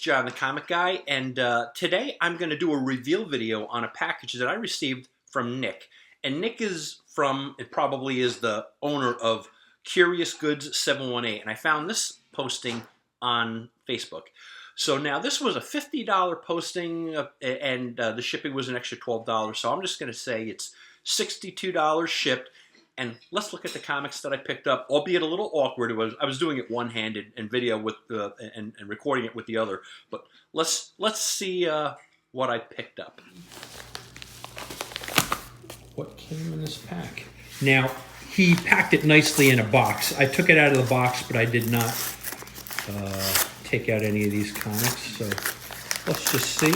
John the Comic Guy, and today I'm going to do a reveal video on a package that I received from Nick. And Nick is from, it probably is the owner of Curious Goods 718, and I found this posting on Facebook. So now this was a $50 posting, and the shipping was an extra $12, so I'm just going to say it's $62 shipped. And let's look at the comics that I picked up, albeit a little awkward. I was doing it one-handed and video with and recording it with the other. But let's see what I picked up. What came in this pack? Now, he packed it nicely in a box. I took it out of the box, but I did not take out any of these comics. So let's just see.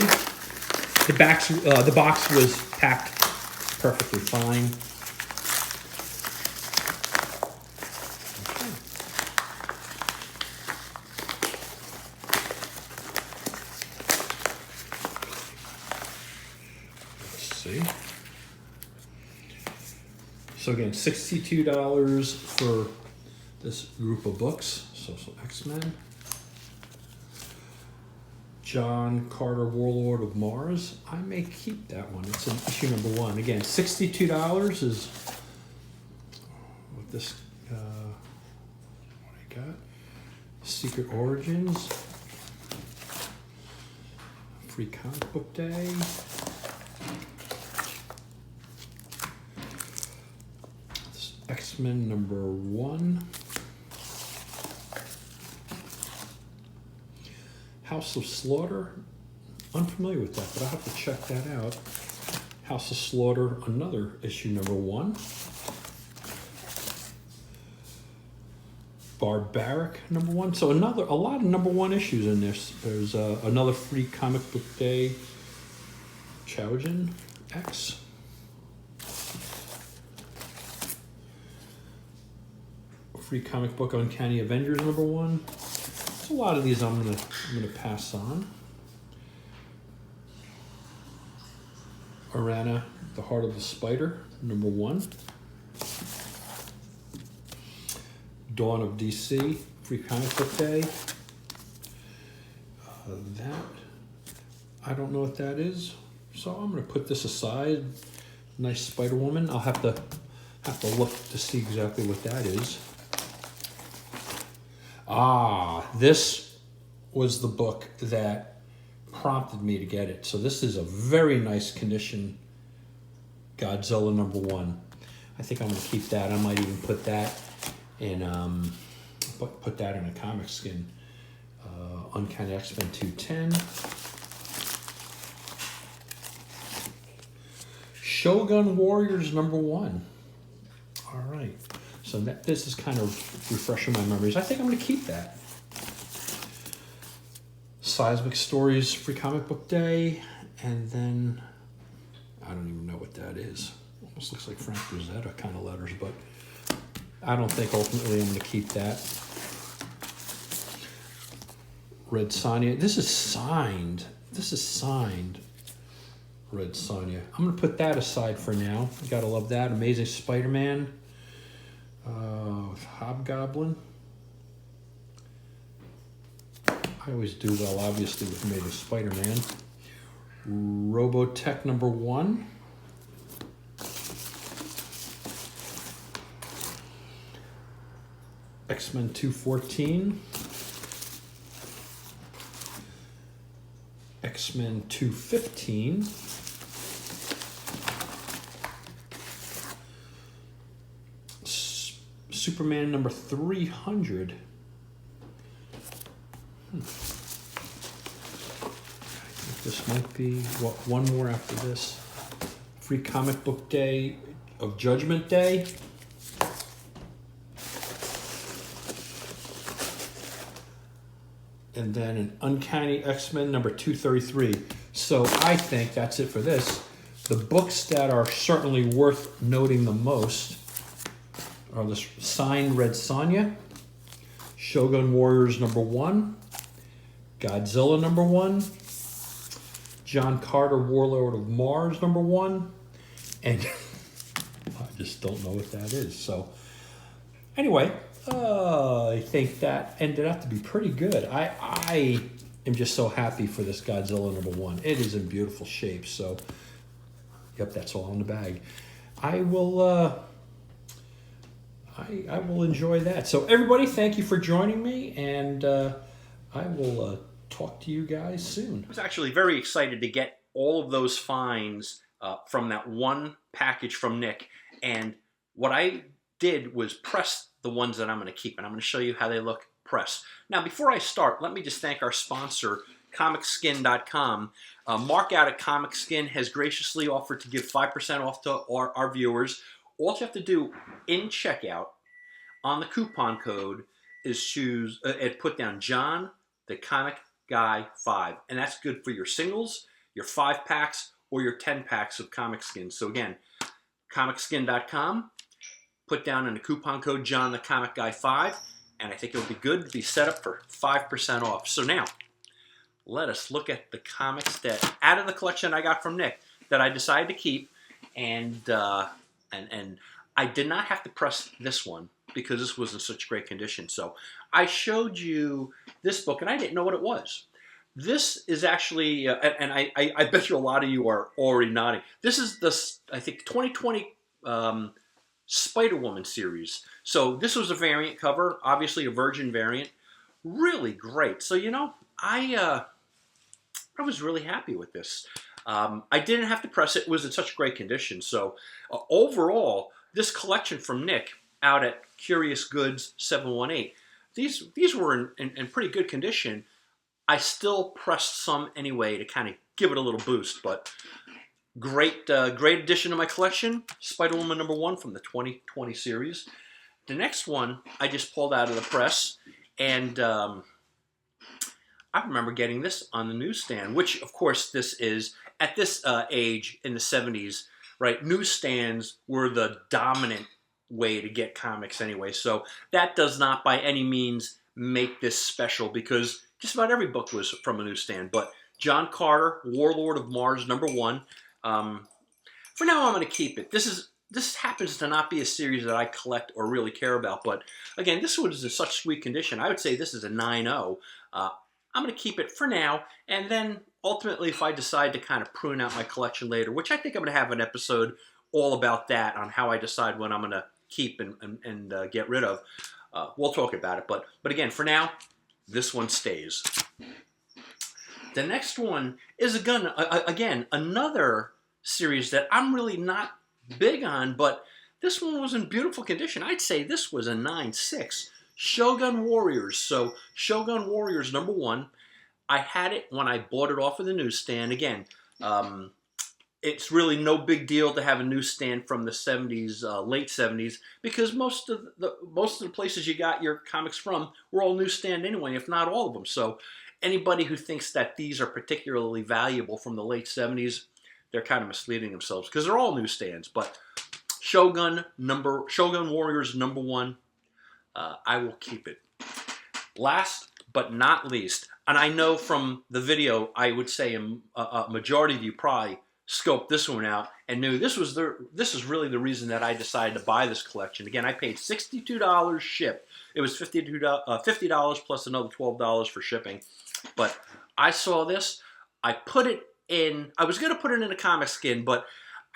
The box was packed perfectly fine. So again, $62 for this group of books. So X-Men. John Carter, Warlord of Mars. I may keep that one. It's an issue number 1. Again, $62 is what this, what I got. Secret Origins. Free Comic Book Day. X-Men number 1. House of Slaughter. Unfamiliar with that, but I'll have to check that out. House of Slaughter, another issue number 1. Barbaric number 1. So a lot of number 1 issues in this. There's another Free Comic Book Day. Chaojin X. Free Comic Book Uncanny Avengers number 1. There's a lot of these I'm gonna pass on. Arana, The Heart of the Spider number 1. Dawn of DC, Free Comic Book Day. That I don't know what that is, so I'm gonna put this aside. Nice Spider Woman. I'll have to look to see exactly what that is. This was the book that prompted me to get it. So this is a very nice condition Godzilla number 1. I think I'm going to keep that. I might even put that in put that in a comic skin. Uncanny X-Men 210. Shogun Warriors number 1. All right. So this is kind of refreshing my memories. I think I'm going to keep that. Seismic Stories, Free Comic Book Day. And then, I don't even know what that is. Almost looks like Frank Rosetta kind of letters, but I don't think ultimately I'm going to keep that. Red Sonja. This is signed. Red Sonja. I'm going to put that aside for now. You got to love that. Amazing Spider-Man. Hobgoblin. I always do well, obviously, with Amazing Spider-Man. Robotech number 1. X-Men 214. X-Men 215. Superman number 300. I think this might be one more after this. Free Comic Book Day of Judgment Day. And then an Uncanny X-Men number 233. So I think that's it for this. The books that are certainly worth noting the most are the signed Red Sonja, Shogun Warriors number 1, Godzilla number 1, John Carter, Warlord of Mars number 1, and I just don't know what that is. So anyway, I think that ended up to be pretty good. I am just so happy for this Godzilla #1. It is in beautiful shape. So, yep, that's all in the bag. I will I will enjoy that. So everybody, thank you for joining me, and I will talk to you guys soon. I was actually very excited to get all of those finds from that one package from Nick, and what I did was press the ones that I'm going to keep, and I'm going to show you how they look pressed. Now, before I start, let me just thank our sponsor, ComicSkin.com. Mark out at ComicSkin has graciously offered to give 5% off to our viewers. All you have to do in checkout on the coupon code is choose and put down John the Comic Guy 5, and that's good for your singles, your 5-packs, or your 10-packs of Comic Skins. So again, ComicSkin.com, put down in the coupon code John the Comic Guy 5, and I think it'll be good to be set up for 5% off. So now, let us look at the comics that out of the collection I got from Nick that I decided to keep, and I did not have to press this one because this was in such great condition. So I showed you this book, and I didn't know what it was. This is actually, and I bet you a lot of you are already nodding. This is the, I think, 2020 Spider-Woman series. So this was a variant cover, obviously a Virgin variant. Really great. So, you know, I was really happy with this. I didn't have to press it. It was in such great condition. So overall, this collection from Nick out at Curious Goods 718, these were in pretty good condition. I still pressed some anyway to kind of give it a little boost, but great addition to my collection, Spider-Woman #1 from the 2020 series. The next one I just pulled out of the press, and I remember getting this on the newsstand, which of course this is, at this age in the 70s, right, newsstands were the dominant way to get comics anyway, so that does not by any means make this special because just about every book was from a newsstand. But John Carter, Warlord of Mars #1, for now I'm going to keep it. This happens to not be a series that I collect or really care about, but again, this one is in such sweet condition. I would say this is a 9.0. I'm going to keep it for now, and then ultimately if I decide to kind of prune out my collection later, which I think I'm going to have an episode all about that, on how I decide when I'm going to keep and get rid of, we'll talk about it. But again, for now, this one stays. The next one is again another series that I'm really not big on, but this one was in beautiful condition. I'd say this was a 9.6. Shogun Warriors. So Shogun Warriors #1. I had it when I bought it off of the newsstand. Again, it's really no big deal to have a newsstand from the 70s, late 70s, because most of the places you got your comics from were all newsstand anyway, if not all of them. So anybody who thinks that these are particularly valuable from the late 70s, they're kind of misleading themselves because they're all newsstands. But Shogun Warriors #1, I will keep it. Last but not least, and I know from the video, I would say a majority of you probably scoped this one out and knew this is really the reason that I decided to buy this collection. Again, I paid $62 shipped. It was $50 plus another $12 for shipping. But I saw this. I put it in. I was going to put it in a Comic Skin, but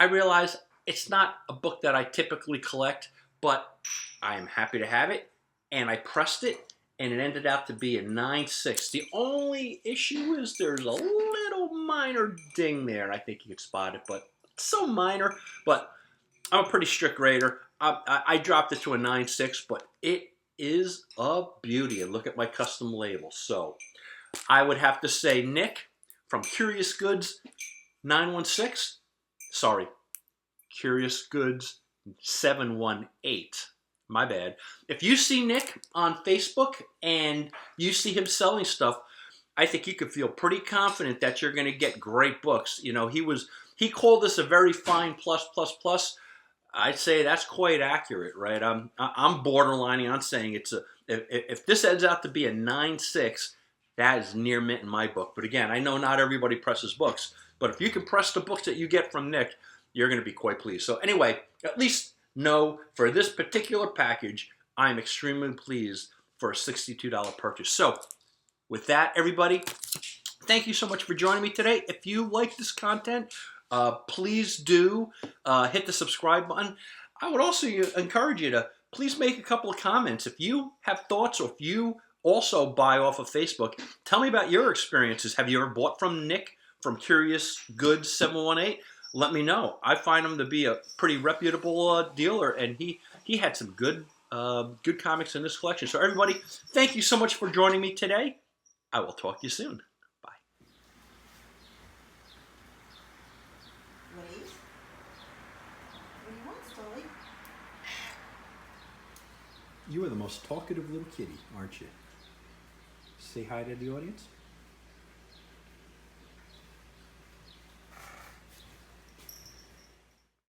I realized it's not a book that I typically collect. But I am happy to have it, and I pressed it, and it ended out to be a 9.6. The only issue is there's a little minor ding there, and I think you can spot it, but it's so minor. But I'm a pretty strict grader. I dropped it to a 9.6, but it is a beauty. And look at my custom label. So I would have to say Nick from Curious Goods 916. Sorry, Curious Goods 718. My bad. If you see Nick on Facebook and you see him selling stuff, I think you could feel pretty confident that you're going to get great books. You know, he called this a very fine plus. I'd say that's quite accurate, right? I'm borderlining on saying if this ends out to be a 9.6, that is near mint in my book. But again, I know not everybody presses books, but if you can press the books that you get from Nick, you're going to be quite pleased. So anyway, at least know for this particular package, I'm extremely pleased for a $62 purchase. So with that, everybody, thank you so much for joining me today. If you like this content, please do hit the subscribe button. I would also encourage you to please make a couple of comments. If you have thoughts, or if you also buy off of Facebook, tell me about your experiences. Have you ever bought from Nick from Curious Goods 718? Let me know. I find him to be a pretty reputable dealer, and he had some good comics in this collection. So everybody, thank you so much for joining me today. I will talk to you soon. Bye. Louise? What do you want, Stolly? You are the most talkative little kitty, aren't you? Say hi to the audience.